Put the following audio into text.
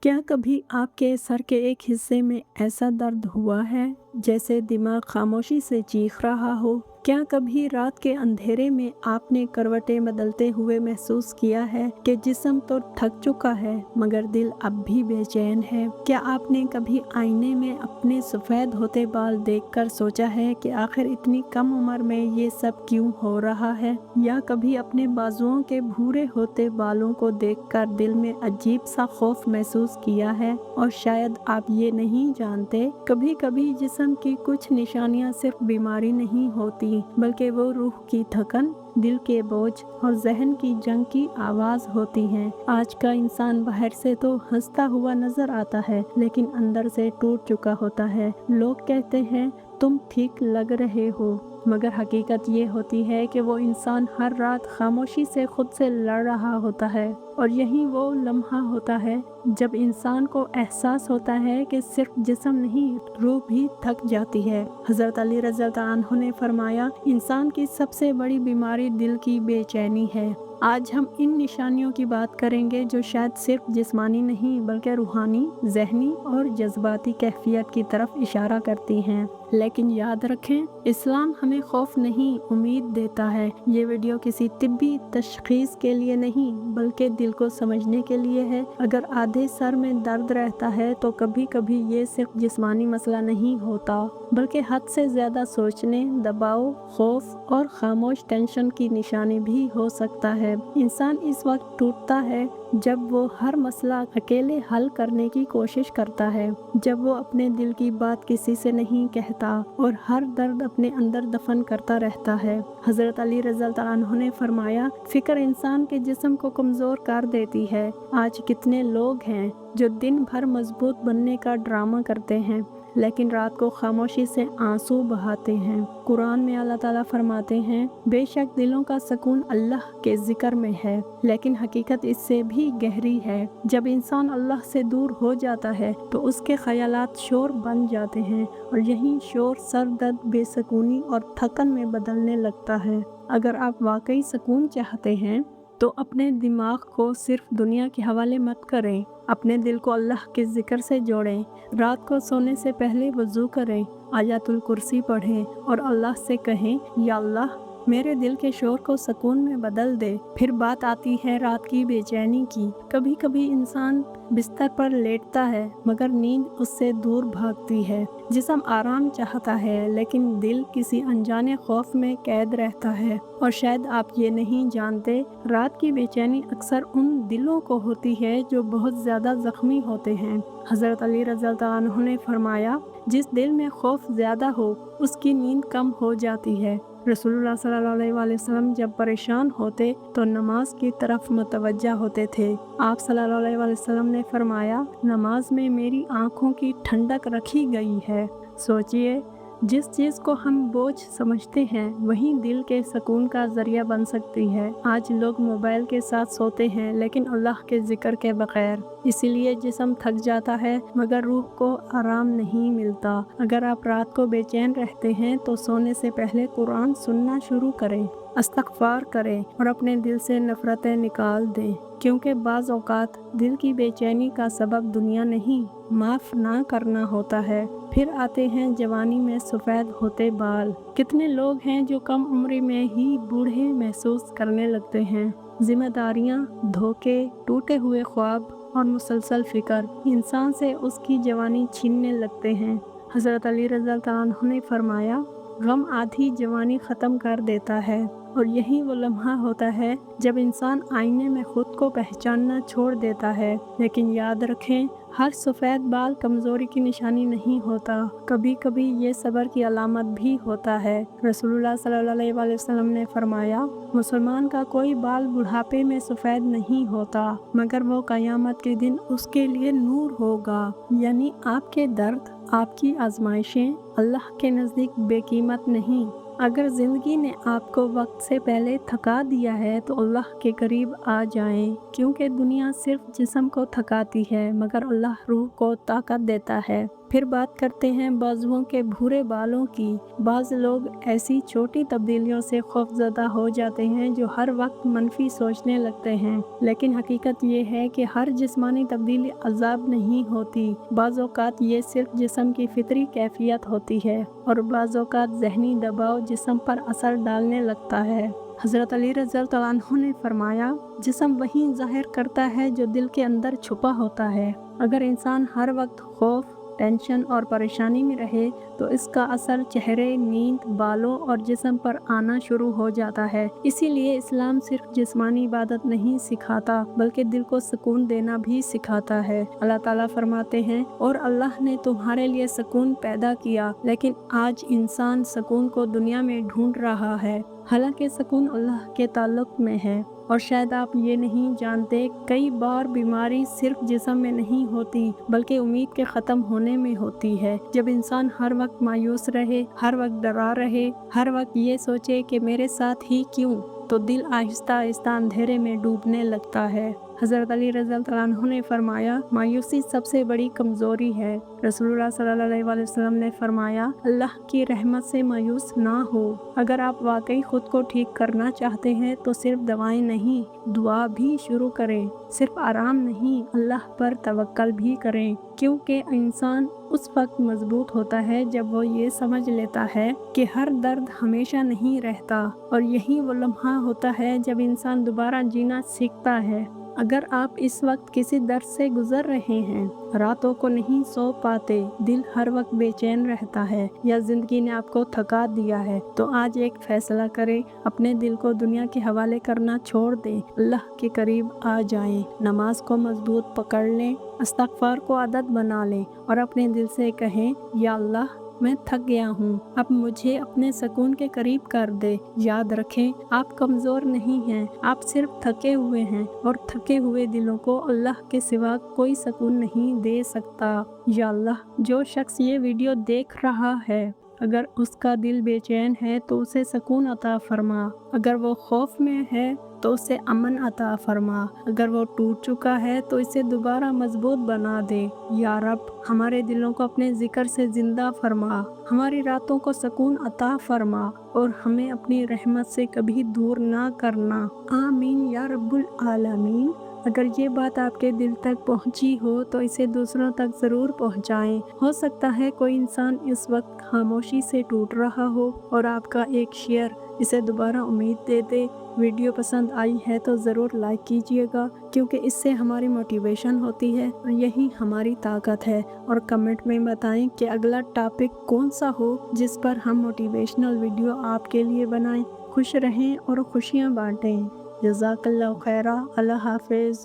क्या कभी आपके सर के एक हिस्से में ऐसा दर्द हुआ है जैसे दिमाग खामोशी से चीख रहा हो? क्या कभी रात के अंधेरे में आपने करवटें बदलते हुए महसूस किया है कि जिस्म तो थक चुका है मगर दिल अब भी बेचैन है? क्या आपने कभी आईने में अपने सफ़ेद होते बाल देखकर सोचा है कि आखिर इतनी कम उम्र में ये सब क्यों हो रहा है? या कभी अपने बाजुओं के भूरे होते बालों को देखकर दिल में अजीब सा खौफ महसूस किया है? और शायद आप ये नहीं जानते, कभी कभी जिस्म की कुछ निशानियां सिर्फ बीमारी नहीं होती बल्कि वो रूह की थकन, दिल के बोझ और जहन की जंग की आवाज होती हैं। आज का इंसान बाहर से तो हंसता हुआ नजर आता है लेकिन अंदर से टूट चुका होता है। लोग कहते हैं तुम ठीक लग रहे हो, मगर हकीकत ये होती है कि वो इंसान हर रात खामोशी से खुद से लड़ रहा होता है। और यही वो लम्हा होता है जब इंसान को एहसास होता है कि सिर्फ जिस्म नहीं, रूह भी थक जाती है। हज़रत अली रज़ी अल्लाह अन्हु ने फरमाया, इंसान की सबसे बड़ी बीमारी दिल की बेचैनी है। आज हम इन निशानियों की बात करेंगे जो शायद सिर्फ जिस्मानी नहीं बल्कि रूहानी, ज़हनी और जज्बाती कैफियत की तरफ इशारा करती हैं। लेकिन याद रखें, इस्लाम हमें खौफ नहीं, उम्मीद देता है। ये वीडियो किसी तिब्बी तशख़ीस के लिए नहीं बल्कि दिल को समझने के लिए है। अगर आधे सर में दर्द रहता है तो कभी कभी ये सिर्फ जिस्मानी मसला नहीं होता बल्कि हद से ज़्यादा सोचने, दबाव, खौफ और खामोश टेंशन की निशानी भी हो सकता है। इंसान इस वक्त टूटता है जब वो हर मसला अकेले हल करने की कोशिश करता है, जब वो अपने दिल की बात किसी से नहीं कहता और हर दर्द अपने अंदर दफन करता रहता है। हज़रत अली रज़ी अल्लाह अन्हु ने फरमाया, फिक्र इंसान के जिस्म को कमज़ोर कर देती है। आज कितने लोग हैं जो दिन भर मजबूत बनने का ड्रामा करते हैं लेकिन रात को खामोशी से आंसू बहाते हैं। कुरान में अल्लाह ताला फरमाते हैं, बेशक दिलों का सुकून अल्लाह के जिक्र में है, लेकिन हकीकत इससे भी गहरी है। जब इंसान अल्लाह से दूर हो जाता है तो उसके ख्यालात शोर बन जाते हैं और यही शोर सर दर्द, बेसुकूनी और थकन में बदलने लगता है। अगर आप वाकई सुकून चाहते हैं तो अपने दिमाग को सिर्फ दुनिया के हवाले मत करें, अपने दिल को अल्लाह के जिक्र से जोड़ें। रात को सोने से पहले वज़ू करें, आयतुल कुर्सी पढ़ें और अल्लाह से कहें, या अल्लाह मेरे दिल के शोर को सुकून में बदल दे। फिर बात आती है रात की बेचैनी की। कभी कभी इंसान बिस्तर पर लेटता है मगर नींद उससे दूर भागती है। जिस्म आराम चाहता है लेकिन दिल किसी अनजाने खौफ में कैद रहता है। और शायद आप ये नहीं जानते, रात की बेचैनी अक्सर उन दिलों को होती है जो बहुत ज़्यादा ज़ख्मी होते हैं। हज़रत अली रज़ी अल्लाह अन्हु ने फरमाया, जिस दिल में खौफ ज़्यादा हो उसकी नींद कम हो जाती है। रसूलुल्लाह सल्लल्लाहु अलैहि वसल्लम जब परेशान होते तो नमाज की तरफ मुतवज्जा होते थे। आप सल्लल्लाहु अलैहि वसल्लम ने फरमाया, नमाज में मेरी आँखों की ठंडक रखी गई है। सोचिए, जिस चीज़ को हम बोझ समझते हैं वही दिल के सुकून का ज़रिया बन सकती है। आज लोग मोबाइल के साथ सोते हैं लेकिन अल्लाह के ज़िक्र के बगैर, इसीलिए जिस्म थक जाता है मगर रूह को आराम नहीं मिलता। अगर आप रात को बेचैन रहते हैं तो सोने से पहले कुरान सुनना शुरू करें, इस्तग़फ़ार करें और अपने दिल से नफ़रतें निकाल दें, क्योंकि बाज़ औक़ात दिल की बेचैनी का सबब दुनिया नहीं, माफ़ ना करना होता है। फिर आते हैं जवानी में सफ़ेद होते बाल। कितने लोग हैं जो कम उम्र में ही बूढ़े महसूस करने लगते हैं। जिम्मेदारियाँ, धोखे, टूटे हुए ख्वाब और मुसलसल फ़िक्र इंसान से उसकी जवानी छीनने लगते हैं। हज़रत अली रज़ी अल्लाह अन्हु ने फरमाया, गम आधी जवानी ख़त्म कर देता है। और यही वो लम्हा होता है जब इंसान आईने में खुद को पहचानना छोड़ देता है। लेकिन याद रखें, हर सफ़ेद बाल कमज़ोरी की निशानी नहीं होता, कभी कभी ये सब्र की अलामत भी होता है। रसूलुल्लाह सल्लल्लाहु अलैहि वसल्लम ने फरमाया, मुसलमान का कोई बाल बुढ़ापे में सफ़ेद नहीं होता मगर वो क़यामत के दिन उसके लिए नूर होगा। यानी आपके दर्द, आपकी आजमाइशें अल्लाह के नज़दीक बेकीमत नहीं अगर ज़िंदगी ने आपको वक्त से पहले थका दिया है तो अल्लाह के करीब आ जाएं, क्योंकि दुनिया सिर्फ जिस्म को थकाती है मगर अल्लाह रूह को ताकत देता है। फिर बात करते हैं बाजुओं के भूरे बालों की। बाज़ लोग ऐसी छोटी तब्दीलियों से खौफज़दा हो जाते हैं जो हर वक्त मनफी सोचने लगते हैं, लेकिन हकीकत ये है कि हर जिस्मानी तब्दीली अज़ाब नहीं होती। बाज़ औक़ात ये सिर्फ जिस्म की फितरी कैफियत होती है और बाज़ औक़ात ज़हनी दबाव जिस्म पर असर डालने लगता है। हज़रत अली रज़ियल्लाहु अन्हु ने फरमाया, जिस्म वही ज़ाहिर करता है जो दिल के अंदर छुपा होता है। अगर इंसान हर वक्त खौफ, टेंशन और परेशानी में रहे तो इसका असर चेहरे, नींद, बालों और जिस्म पर आना शुरू हो जाता है। इसीलिए इस्लाम सिर्फ जिस्मानी इबादत नहीं सिखाता बल्कि दिल को सुकून देना भी सिखाता है। अल्लाह ताला फरमाते हैं, और अल्लाह ने तुम्हारे लिए सुकून पैदा किया, लेकिन आज इंसान सुकून को दुनिया में ढूंढ रहा है, हालांकि सुकून अल्लाह के ताल्लुक में है। और शायद आप ये नहीं जानते, कई बार बीमारी सिर्फ जिस्म में नहीं होती बल्कि उम्मीद के ख़त्म होने में होती है। जब इंसान हर वक्त मायूस रहे, हर वक्त डरा रहे, हर वक्त ये सोचे कि मेरे साथ ही क्यों, तो दिल आहिस्ता आहिस्ता अंधेरे में डूबने लगता है। हज़रत अली रज़ियल्लाहु अन्हु ने फरमाया, मायूसी सबसे बड़ी कमज़ोरी है। रसूलुल्लाह सल्लल्लाहु अलैहि वसल्लम ने फरमाया, अल्लाह की रहमत से मायूस ना हो। अगर आप वाकई ख़ुद को ठीक करना चाहते हैं तो सिर्फ दवाएं नहीं, दुआ भी शुरू करें। सिर्फ आराम नहीं, अल्लाह पर तवक्कल भी करें, क्योंकि इंसान उस वक्त मजबूत होता है जब वो ये समझ लेता है कि हर दर्द हमेशा नहीं रहता, और यही वो लम्हा होता है जब इंसान दोबारा जीना सीखता है। अगर आप इस वक्त किसी दर्द से गुजर रहे हैं, रातों को नहीं सो पाते, दिल हर वक्त बेचैन रहता है, या ज़िंदगी ने आपको थका दिया है, तो आज एक फ़ैसला करें, अपने दिल को दुनिया के हवाले करना छोड़ दें, अल्लाह के करीब आ जाएं, नमाज को मजबूत पकड़ लें, इस्तिग़फ़ार को आदत बना लें और अपने दिल से कहें, या अल्लाह मैं थक गया हूँ, अब मुझे अपने सुकून के करीब कर दे। याद रखें, आप कमज़ोर नहीं हैं, आप सिर्फ थके हुए हैं, और थके हुए दिलों को अल्लाह के सिवा कोई सुकून नहीं दे सकता। या अल्लाह, जो शख्स ये वीडियो देख रहा है, अगर उसका दिल बेचैन है तो उसे सुकून अता फरमा, अगर वो खौफ में है तो उसे अमन अता फरमा, अगर वो टूट चुका है तो इसे दोबारा मजबूत बना दे। या रब, हमारे दिलों को अपने जिक्र से ज़िंदा फरमा, हमारी रातों को सुकून अता फरमा और हमें अपनी रहमत से कभी दूर ना करना। आमीन या रब्बुल आलमीन। अगर ये बात आपके दिल तक पहुंची हो तो इसे दूसरों तक ज़रूर पहुंचाएं। हो सकता है कोई इंसान इस वक्त खामोशी से टूट रहा हो और आपका एक शेयर इसे दोबारा उम्मीद दे दे। वीडियो पसंद आई है तो ज़रूर लाइक कीजिएगा, क्योंकि इससे हमारी मोटिवेशन होती है और यही हमारी ताकत है। और कमेंट में बताएं कि अगला टॉपिक कौन सा हो जिस पर हम मोटिवेशनल वीडियो आपके लिए बनाएं। खुश रहें और खुशियाँ बांटें। जज़ाकल्लाहु खैरा। अल्लाह हाफ़िज़।